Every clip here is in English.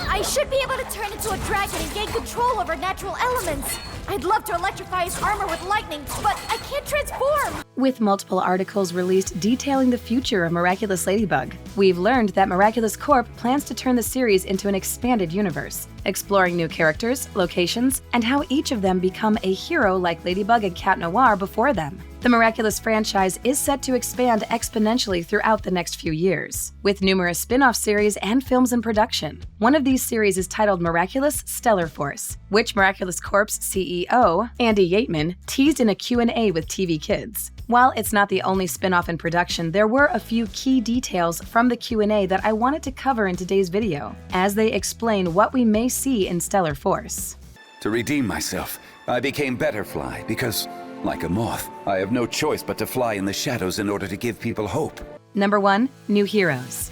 I should be able to turn into a dragon and gain control over natural elements. I'd love to electrify his armor with lightning, but I can't transform! With multiple articles released detailing the future of Miraculous Ladybug, we've learned that Miraculous Corp plans to turn the series into an expanded universe, exploring new characters, locations, and how each of them become a hero like Ladybug and Cat Noir before them. The Miraculous franchise is set to expand exponentially throughout the next few years, with numerous spin-off series and films in production. One of these series is titled Miraculous Stellar Force, which Miraculous Corp's CEO, Andy Yeatman, teased in a Q&A with TV Kids. While it's not the only spin-off in production, there were a few key details from the Q&A that I wanted to cover in today's video, as they explain what we may see in Stellar Force. To redeem myself, I became Betterfly because, like a moth, I have no choice but to fly in the shadows in order to give people hope. Number 1. New Heroes.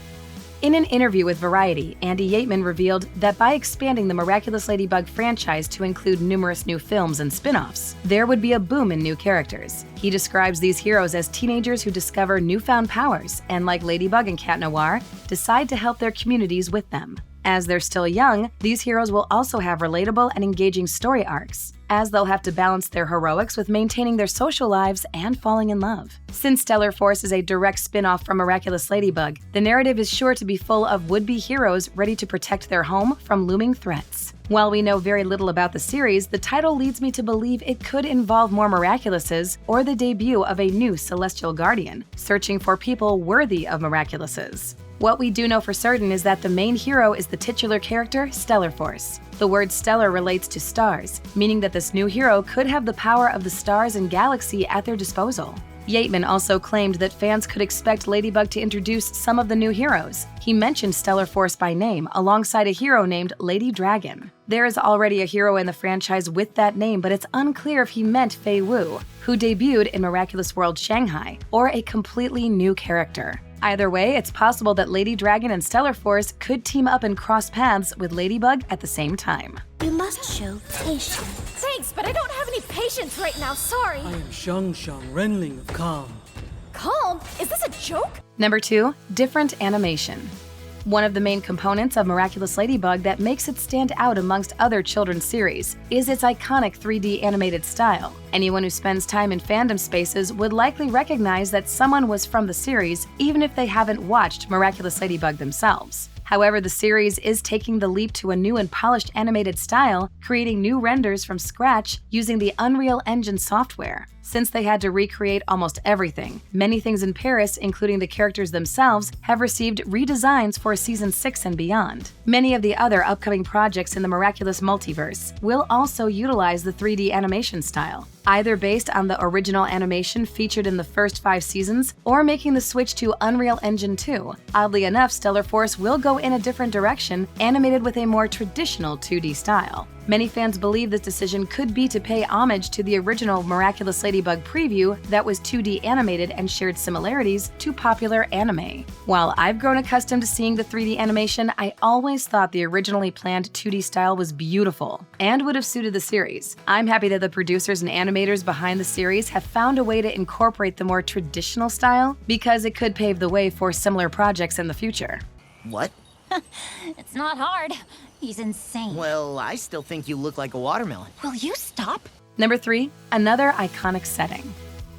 In an interview with Variety, Andy Yeatman revealed that by expanding the Miraculous Ladybug franchise to include numerous new films and spin-offs, there would be a boom in new characters. He describes these heroes as teenagers who discover newfound powers and, like Ladybug and Cat Noir, decide to help their communities with them. As they're still young, these heroes will also have relatable and engaging story arcs, as they'll have to balance their heroics with maintaining their social lives and falling in love. Since Stellar Force is a direct spin-off from Miraculous Ladybug, the narrative is sure to be full of would-be heroes ready to protect their home from looming threats. While we know very little about the series, the title leads me to believe it could involve more Miraculouses or the debut of a new Celestial Guardian, searching for people worthy of Miraculouses. What we do know for certain is that the main hero is the titular character, Stellar Force. The word stellar relates to stars, meaning that this new hero could have the power of the stars and galaxy at their disposal. Yeatman also claimed that fans could expect Ladybug to introduce some of the new heroes. He mentioned Stellar Force by name, alongside a hero named Lady Dragon. There is already a hero in the franchise with that name, but it's unclear if he meant Fei Wu, who debuted in Miraculous World Shanghai, or a completely new character. Either way, it's possible that Lady Dragon and Stellar Force could team up and cross paths with Ladybug at the same time. You must show patience. Thanks, but I don't have any patience right now, sorry. I am Shang Renling of Calm. Calm? Is this a joke? Number 2. Different animation. One of the main components of Miraculous Ladybug that makes it stand out amongst other children's series is its iconic 3D animated style. Anyone who spends time in fandom spaces would likely recognize that someone was from the series, even if they haven't watched Miraculous Ladybug themselves. However, the series is taking the leap to a new and polished animated style, creating new renders from scratch using the Unreal Engine software. Since they had to recreate almost everything, many things in Paris, including the characters themselves, have received redesigns for Season 6 and beyond. Many of the other upcoming projects in the Miraculous multiverse will also utilize the 3D animation style, either based on the original animation featured in the first 5 seasons or making the switch to Unreal Engine 2. Oddly enough, Stellar Force will go in a different direction, animated with a more traditional 2D style. Many fans believe this decision could be to pay homage to the original Miraculous Ladybug preview that was 2D animated and shared similarities to popular anime. While I've grown accustomed to seeing the 3D animation, I always thought the originally planned 2D style was beautiful and would have suited the series. I'm happy that the producers and animators behind the series have found a way to incorporate the more traditional style, because it could pave the way for similar projects in the future. What? It's not hard. He's insane. Well, I still think you look like a watermelon. Will you stop? Number 3. Another iconic setting.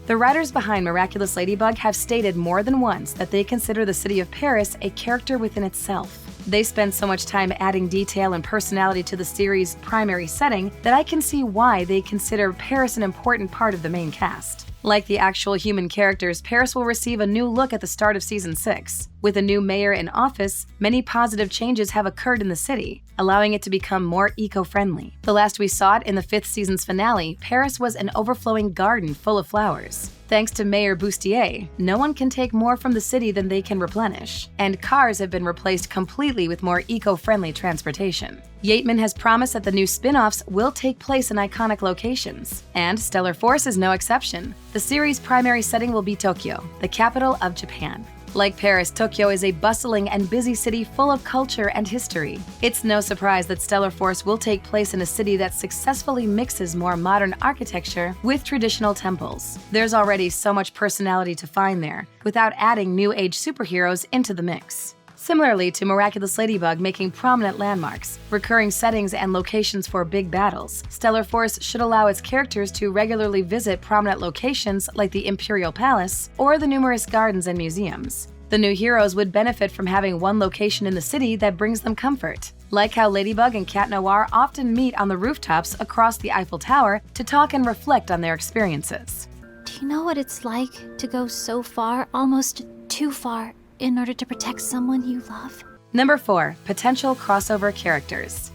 The writers behind Miraculous Ladybug have stated more than once that they consider the city of Paris a character within itself. They spend so much time adding detail and personality to the series' primary setting that I can see why they consider Paris an important part of the main cast. Like the actual human characters, Paris will receive a new look at the start of Season 6. With a new mayor in office, many positive changes have occurred in the city, allowing it to become more eco-friendly. The last we saw it in the 5th season's finale, Paris was an overflowing garden full of flowers. Thanks to Mayor Bustier, no one can take more from the city than they can replenish, and cars have been replaced completely with more eco-friendly transportation. Yeatman has promised that the new spin-offs will take place in iconic locations, and Stellar Force is no exception. The series' primary setting will be Tokyo, the capital of Japan. Like Paris, Tokyo is a bustling and busy city full of culture and history. It's no surprise that Stellar Force will take place in a city that successfully mixes more modern architecture with traditional temples. There's already so much personality to find there, without adding new age superheroes into the mix. Similarly to Miraculous Ladybug making prominent landmarks, recurring settings and locations for big battles, Stellar Force should allow its characters to regularly visit prominent locations like the Imperial Palace or the numerous gardens and museums. The new heroes would benefit from having one location in the city that brings them comfort. Like how Ladybug and Cat Noir often meet on the rooftops across the Eiffel Tower to talk and reflect on their experiences. Do you know what it's like to go so far, almost too far, in order to protect someone you love? Number 4. Potential crossover characters.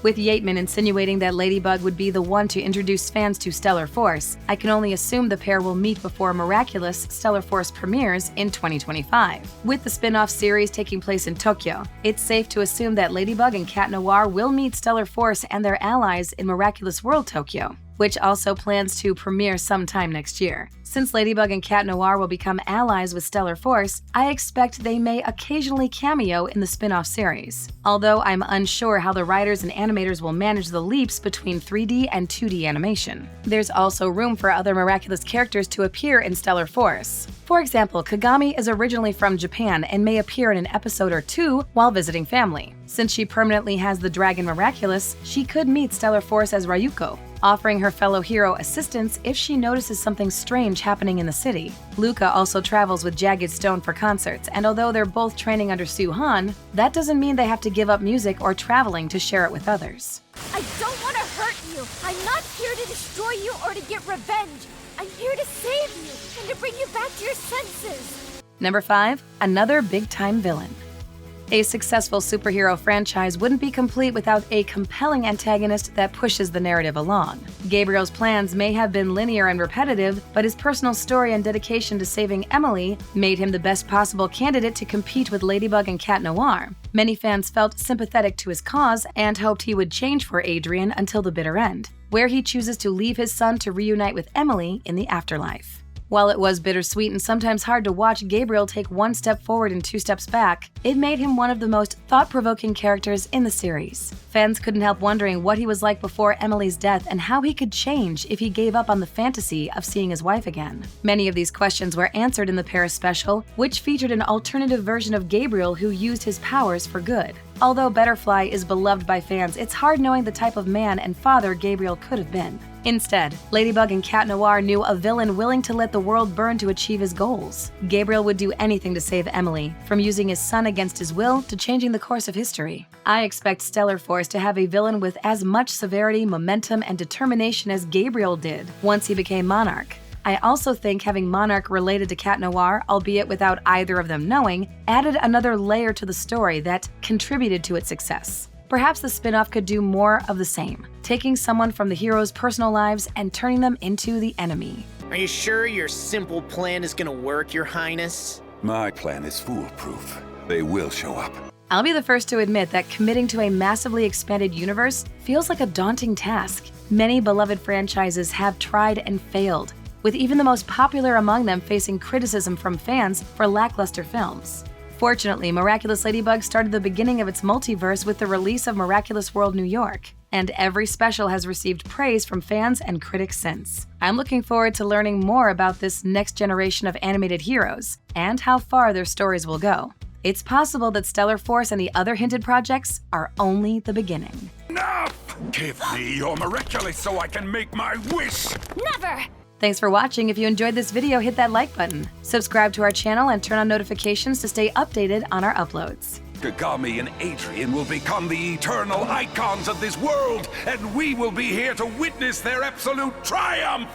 With Yeatman insinuating that Ladybug would be the one to introduce fans to Stellar Force, I can only assume the pair will meet before Miraculous Stellar Force premieres in 2025. With the spin-off series taking place in Tokyo, it's safe to assume that Ladybug and Cat Noir will meet Stellar Force and their allies in Miraculous World Tokyo, which also plans to premiere sometime next year. Since Ladybug and Cat Noir will become allies with Stellar Force, I expect they may occasionally cameo in the spin-off series, although I'm unsure how the writers and animators will manage the leaps between 3D and 2D animation. There's also room for other Miraculous characters to appear in Stellar Force. For example, Kagami is originally from Japan and may appear in an episode or two while visiting family. Since she permanently has the Dragon Miraculous, she could meet Stellar Force as Ryuko, offering her fellow hero assistance if she notices something strange happening in the city. Luca also travels with Jagged Stone for concerts, and although they're both training under Suhan, that doesn't mean they have to give up music or traveling to share it with others. I don't want to hurt you. I'm not here to destroy you or to get revenge. I'm here to save you and to bring you back to your senses. Number 5. Another big-time villain. A successful superhero franchise wouldn't be complete without a compelling antagonist that pushes the narrative along. Gabriel's plans may have been linear and repetitive, but his personal story and dedication to saving Emily made him the best possible candidate to compete with Ladybug and Cat Noir. Many fans felt sympathetic to his cause and hoped he would change for Adrian until the bitter end, where he chooses to leave his son to reunite with Emily in the afterlife. While it was bittersweet and sometimes hard to watch Gabriel take one step forward and 2 steps back, it made him one of the most thought-provoking characters in the series. Fans couldn't help wondering what he was like before Emily's death and how he could change if he gave up on the fantasy of seeing his wife again. Many of these questions were answered in the Paris special, which featured an alternative version of Gabriel who used his powers for good. Although Butterfly is beloved by fans, it's hard knowing the type of man and father Gabriel could have been. Instead, Ladybug and Cat Noir knew a villain willing to let the world burn to achieve his goals. Gabriel would do anything to save Emily, from using his son against his will to changing the course of history. I expect Stellar Force to have a villain with as much severity, momentum, and determination as Gabriel did once he became Monarch. I also think having Monarch related to Cat Noir, albeit without either of them knowing, added another layer to the story that contributed to its success. Perhaps the spin-off could do more of the same, taking someone from the heroes' personal lives and turning them into the enemy. Are you sure your simple plan is gonna work, Your Highness? My plan is foolproof. They will show up. I'll be the first to admit that committing to a massively expanded universe feels like a daunting task. Many beloved franchises have tried and failed, with even the most popular among them facing criticism from fans for lackluster films. Fortunately, Miraculous Ladybug started the beginning of its multiverse with the release of Miraculous World New York, and every special has received praise from fans and critics since. I'm looking forward to learning more about this next generation of animated heroes, and how far their stories will go. It's possible that Stellar Force and the other hinted projects are only the beginning. Enough! Give me your Miraculous so I can make my wish! Never! Thanks for watching. If you enjoyed this video, hit that like button. Subscribe to our channel and turn on notifications to stay updated on our uploads. Kagami and Adrian will become the eternal icons of this world, and we will be here to witness their absolute triumph!